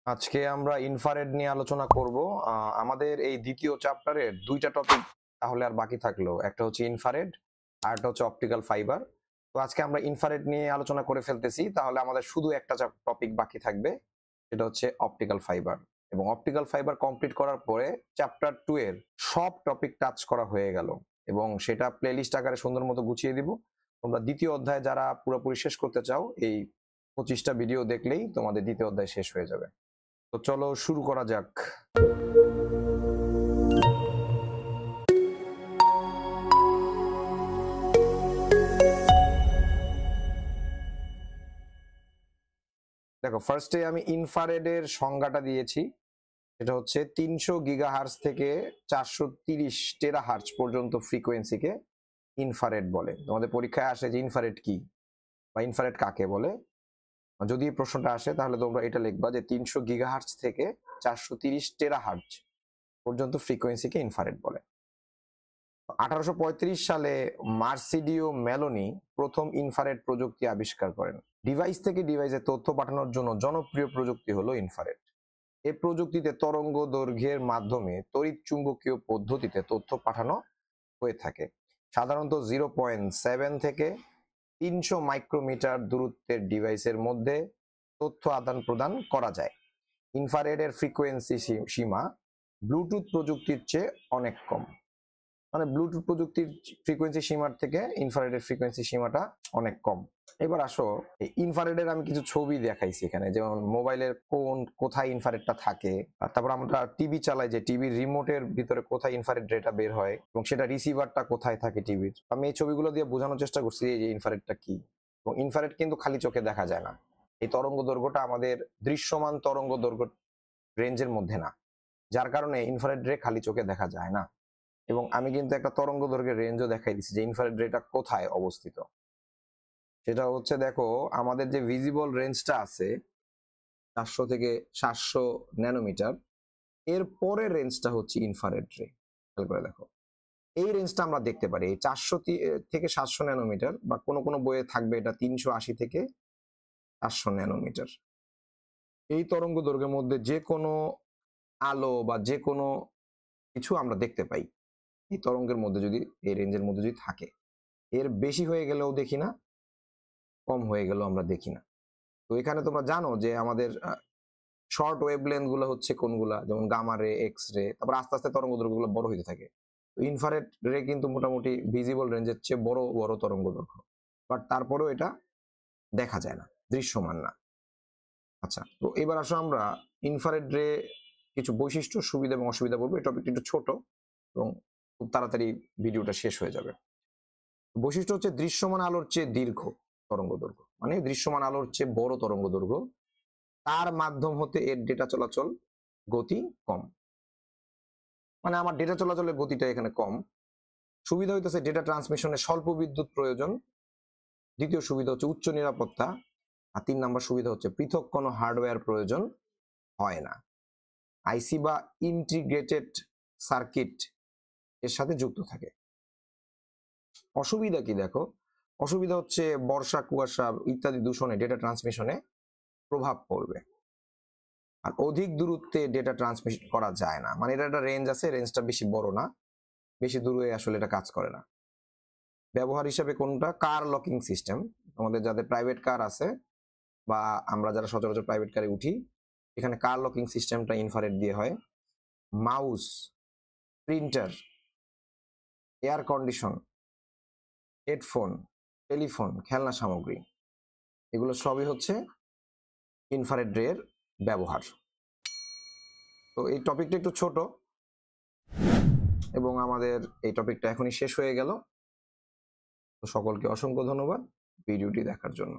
আজকে আমরা ইনফ্রারেড নিয়ে আলোচনা করব। আমাদের এই দ্বিতীয় চ্যাপ্টারের দুইটা টপিক তাহলে আর বাকি থাকলো, একটা হচ্ছে ইনফ্রারেড আর একটা হচ্ছে অপটিক্যাল ফাইবার। তো আজকে আমরা ইনফ্রারেড নিয়ে আলোচনা করে ফেলতেছি, তাহলে আমাদের শুধু একটা টপিক বাকি থাকবে, সেটা হচ্ছে অপটিক্যাল ফাইবার। এবং অপটিক্যাল ফাইবার কমপ্লিট করার পরে চ্যাপ্টার 2 এর সব টপিক টাচ করা হয়ে গেল এবং সেটা প্লেলিস্ট আকারে সুন্দর মতো গুছিয়ে দিব। তোমরা দ্বিতীয় অধ্যায় যারা পুরোপুরি শেষ করতে চাও, এই 25টা ভিডিও দেখলেই তোমাদের দ্বিতীয় অধ্যায় শেষ হয়ে যাবে। তো চলো শুরু করা যাক। দেখো, ফার্স্টে আমি ইনফ্রারেডের সংজ্ঞাটা দিয়েছি। এটা হচ্ছে 300 গিগাহার্জ থেকে 430 টেরাহার্জ পর্যন্ত ফ্রিকোয়েন্সিকে ইনফ্রারেড বলে। তোমাদের পরীক্ষায় আসে যে ইনফ্রারেড কি বা ইনফ্রারেড কাকে বলে। যদি এই প্রশ্নটা আসে তাহলে তোমরা এটা লিখবা যে 300 গিগাহার্জ থেকে 430 টেরাহার্জ পর্যন্ত ফ্রিকোয়েন্সিকে ইনফ্রারেড বলে। 1835 সালে মার্সিডিও মেলোনি প্রথম ইনফ্রারেড প্রযুক্তি আবিষ্কার করেন। ডিভাইস থেকে ডিভাইসে তথ্য পাঠানোর জন্য জনপ্রিয় প্রযুক্তি হলো ইনফ্রারেড। এই প্রযুক্তিতে তরঙ্গ দৈর্ঘ্যের মাধ্যমে তড়িৎ চুম্বকীয় পদ্ধতিতে তথ্য পাঠানো হয়ে থাকে। সাধারণত 0.7 থেকে 300 মাইক্রোমিটার দূরত্বের ডিভাইসের মধ্যে তথ্য আদান প্রদান করা যায়। ইনফ্রারেডের ফ্রিকোয়েন্সি সীমা ব্লুটুথ প্রযুক্তির চেয়ে অনেক কম। মানে ব্লুটুথ প্রযুক্তির ফ্রিকোয়েন্সি সীমার থেকে ইনফ্রারেডের ফ্রিকোয়েন্সি সীমাটা অনেক কম। এবার আসো, এই ইনফ্রারেডের আমি কিছু ছবি দেখাইছি এখানে, যেমন মোবাইলের কোথায় ইনফ্রারেডটা থাকে, আর তারপর আমরা টিভি চালাই যে টিভির রিমোটের ভিতরে কোথায় ইনফ্রারেড রেটা বের হয় এবং সেটা রিসিভারটা কোথায় থাকে টিভির। আমি এই ছবিগুলো দিয়ে বোঝানোর চেষ্টা করছি যে ইনফ্রারেডটা কি। এবং ইনফ্রারেড কিন্তু খালি চোখে দেখা যায় না। এই তরঙ্গ দৈর্ঘ্যটা আমাদের দৃশ্যমান তরঙ্গ দৈর্ঘ্য রেঞ্জের মধ্যে না, যার কারণে ইনফ্রারেড রে খালি চোখে দেখা যায় না। এবং আমি কিন্তু একটা তরঙ্গ দৈর্ঘ্যের রেঞ্জও দেখাই দিচ্ছি যে ইনফ্রারেড রেটা কোথায় অবস্থিত। সেটা হচ্ছে, দেখো, আমাদের যে ভিজিবল রেঞ্জটা আছে 400 থেকে 700 ন্যানোমিটার, এর পরের রেঞ্জটা হচ্ছে ইনফ্রারেড রে। খেয়াল করে দেখো, এই রেঞ্জটা আমরা দেখতে পারি এই 400 থেকে 700 ন্যানোমিটার, বা কোনো কোনো বইয়ে থাকবে এটা 380 থেকে 400 ন্যানোমিটার। এই তরঙ্গ দৈর্ঘ্যের মধ্যে যে কোনো আলো বা যে কোনো কিছু আমরা দেখতে পাই এই তরঙ্গের মধ্যে, যদি এই রেঞ্জের মধ্যে যদি থাকে। এর বেশি হয়ে গেলেও দেখি না, কম হয়ে গেলেও আমরা দেখি না। তো এখানে তোমরা জানো যে আমাদের শর্ট ওয়েভলেন্থ গুলো হচ্ছে কোনগুলা, যেমন গামা রে, এক্স রে, তারপর আস্তে আস্তে তরঙ্গ দৈর্ঘ্য গুলো বড় হতে থাকে। তো ইনফ্রারেড রে কিন্তু মোটামুটি ভিজিবল রেঞ্জের চেয়ে বড় বড় তরঙ্গ দৈর্ঘ্য, বাট তারপরেও এটা দেখা যায় না, দৃশ্যমান না। আচ্ছা, তো এবার আসো আমরা ইনফ্রারেড রে কিছু বৈশিষ্ট্য, সুবিধা এবং অসুবিধা বলবো। এই টপিকটা একটু ছোট এবং খুব তাড়াতাড়ি ভিডিওটা শেষ হয়ে যাবে। বৈশিষ্ট্য হচ্ছে দৃশ্যমান আলোর চেয়ে দীর্ঘ তরঙ্গ দৈর্ঘ্য, মানে দৃশ্যমান আলোর চেয়ে বড় তরঙ্গ দৈর্ঘ্য, তার মাধ্যম হতে এর ডেটা চলাচল গতি কম। মানে আমার ডেটা চলাচলের গতিটা এখানে কম। সুবিধা হইতেছে ডেটা ট্রান্সমিশনে স্বল্প বিদ্যুৎ প্রয়োজন। দ্বিতীয় সুবিধা হচ্ছে উচ্চ নিরাপত্তা। আর 3 নম্বর সুবিধা হচ্ছে পৃথক কোনো হার্ডওয়্যার প্রয়োজন হয় না। আইসি বা ইন্টিগ্রেটেড সার্কিট এর সাথে যুক্ত থাকে। অসুবিধা কি দেখো, অসুবিধা হচ্ছে বর্ষা, কুয়াশা ইত্যাদি দূষণে ডেটা ট্রান্সমিশনে প্রভাব পড়বে। আর অধিক দূরত্বে ডেটা ট্রান্সমিট করা যায় না, মানে এটা একটা রেঞ্জ আছে, রেঞ্জটা বেশি বড় না, বেশি দূরে আসলে এটা কাজ করে না। ব্যবহার হিসাবে কোনটা, কার লকিং সিস্টেম। আমাদের যাদের প্রাইভেট কার আছে বা আমরা যারা সচরাচর প্রাইভেট কারে উঠি, এখানে কার লকিং সিস্টেমটা ইনফ্রারেড দিয়ে হয়। Mouse, printer, air condition, headphone, telephone, খেলনা সামগ্রী, এগুলো সবই হচ্ছে ইনফ্রারেড রের ব্যবহার। তো এই টপিকটা একটু ছোট এবং আমাদের এই টপিকটা এখনই শেষ হয়ে গেল। তো সকলকে অসংখ্য ধন্যবাদ ভিডিওটি দেখার জন্য।